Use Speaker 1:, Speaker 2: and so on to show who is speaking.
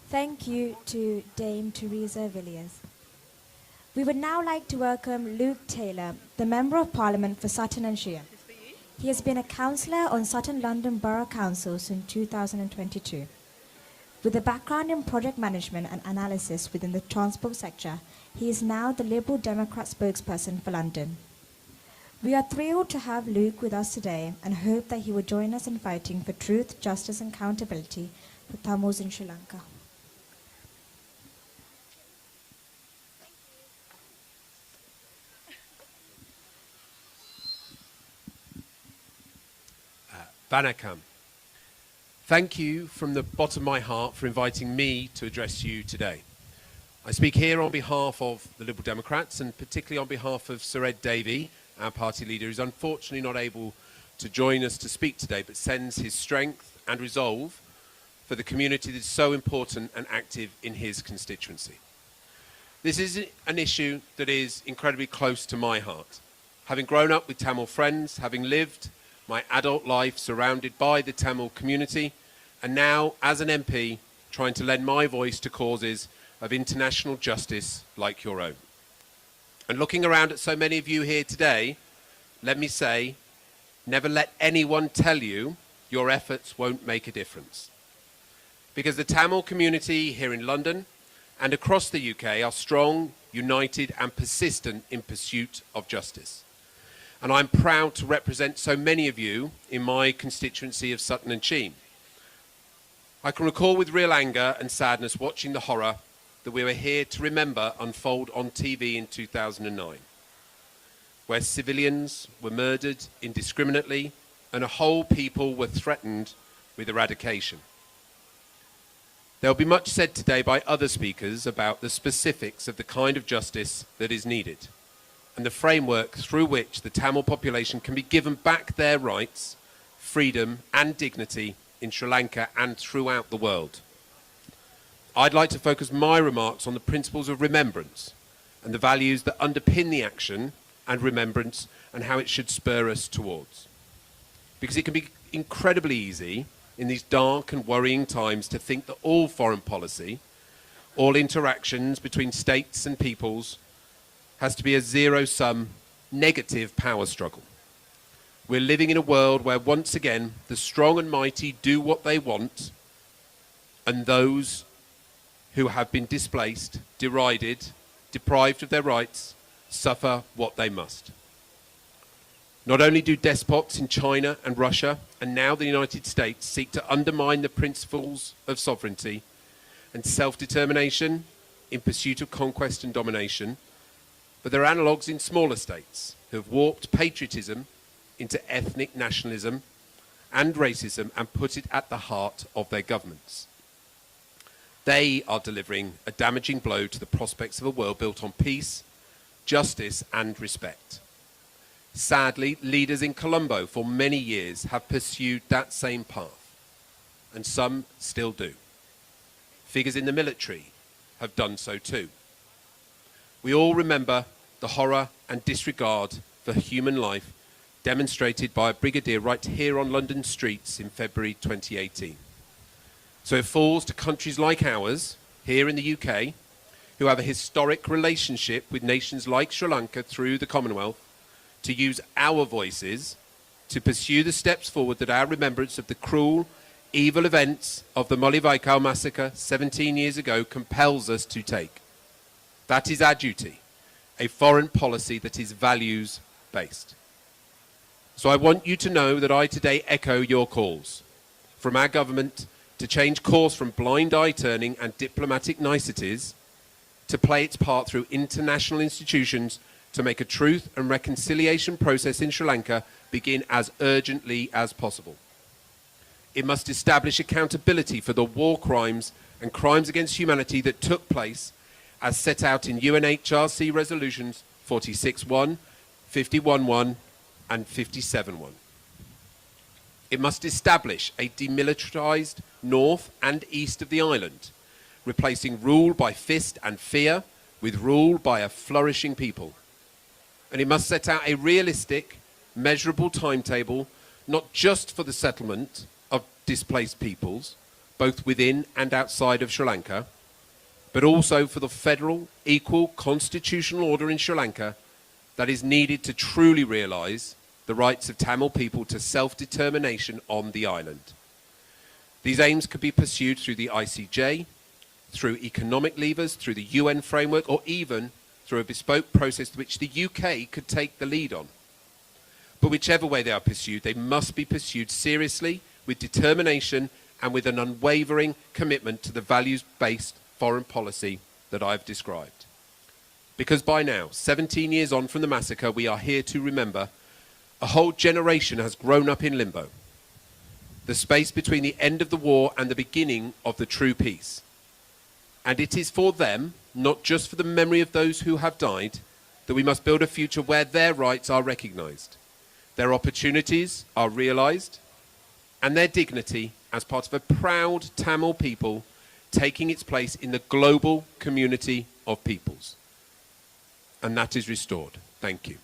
Speaker 1: Thank you to Dame Teresa Villiers. We would now like to welcome Luke Taylor, the Member of Parliament for Sutton and Shire. He has been a councillor on Sutton London Borough Council since 2022. With a background in project management and analysis within the transport sector, he is now the Liberal Democrat spokesperson for London. We are thrilled to have Luke with us today and hope that he will join us in fighting for truth, justice and accountability for Tamils in Sri Lanka.
Speaker 2: Vanakkam. Thank you from the bottom of my heart for inviting me to address you today. I speak here on behalf of the Liberal Democrats and particularly on behalf of Sir Ed Davey, our party leader, who's unfortunately not able to join us to speak today, but sends his strength and resolve for the community that is so important and active in his constituency. This is an issue that is incredibly close to my heart. Having grown up with Tamil friends, having lived my adult life surrounded by the Tamil community, and now as an MP trying to lend my voice to causes of international justice like your own. And looking around at so many of you here today, let me say, never let anyone tell you your efforts won't make a difference. Because the Tamil community here in London and across the UK are strong, united and persistent in pursuit of justice. And I'm proud to represent so many of you in my constituency of Sutton and Sheen. I can recall with real anger and sadness watching the horror that we were here to remember unfold on TV in 2009, where civilians were murdered indiscriminately and a whole people were threatened with eradication. There will be much said today by other speakers about the specifics of the kind of justice that is needed, and the framework through which the Tamil population can be given back their rights, freedom and dignity in Sri Lanka and throughout the world. I'd like to focus my remarks on the principles of remembrance and the values that underpin the action and remembrance and how it should spur us towards. Because it can be incredibly easy in these dark and worrying times to think that all foreign policy, all interactions between states and peoples has to be a zero-sum, negative power struggle. We're living in a world where once again the strong and mighty do what they want and those who have been displaced, derided, deprived of their rights, suffer what they must. Not only do despots in China and Russia and now the United States seek to undermine the principles of sovereignty and self-determination in pursuit of conquest and domination, but there are analogues in smaller states who have warped patriotism into ethnic nationalism and racism and put it at the heart of their governments. They are delivering a damaging blow to the prospects of a world built on peace, justice and respect. Sadly, leaders in Colombo for many years have pursued that same path, and some still do. Figures in the military have done so too. We all remember the horror and disregard for human life demonstrated by a brigadier right here on London streets in February 2018. So it falls to countries like ours, here in the UK, who have a historic relationship with nations like Sri Lanka through the Commonwealth, to use our voices to pursue the steps forward that our remembrance of the cruel, evil events of the Mullivaikkal massacre 17 years ago compels us to take. That is our duty. A foreign policy that is values-based. So I want you to know that I today echo your calls from our government to change course from blind eye turning and diplomatic niceties to play its part through international institutions to make a truth and reconciliation process in Sri Lanka begin as urgently as possible. It must establish accountability for the war crimes and crimes against humanity that took place as set out in UNHRC resolutions 46.1, 51.1 and 57.1. It must establish a demilitarised north and east of the island, replacing rule by fist and fear with rule by a flourishing people. And it must set out a realistic, measurable timetable, not just for the settlement of displaced peoples, both within and outside of Sri Lanka, but also for the federal, equal constitutional order in Sri Lanka that is needed to truly realise the rights of Tamil people to self-determination on the island. These aims could be pursued through the ICJ, through economic levers, through the UN framework, or even through a bespoke process which the UK could take the lead on. But whichever way they are pursued, they must be pursued seriously, with determination and with an unwavering commitment to the values-based foreign policy that I've described. Because by now, 17 years on from the massacre, we are here to remember a whole generation has grown up in limbo. The space between the end of the war and the beginning of the true peace. And it is for them, not just for the memory of those who have died, that we must build a future where their rights are recognised, their opportunities are realised, and their dignity as part of a proud Tamil people taking its place in the global community of peoples. And that is restored. Thank you.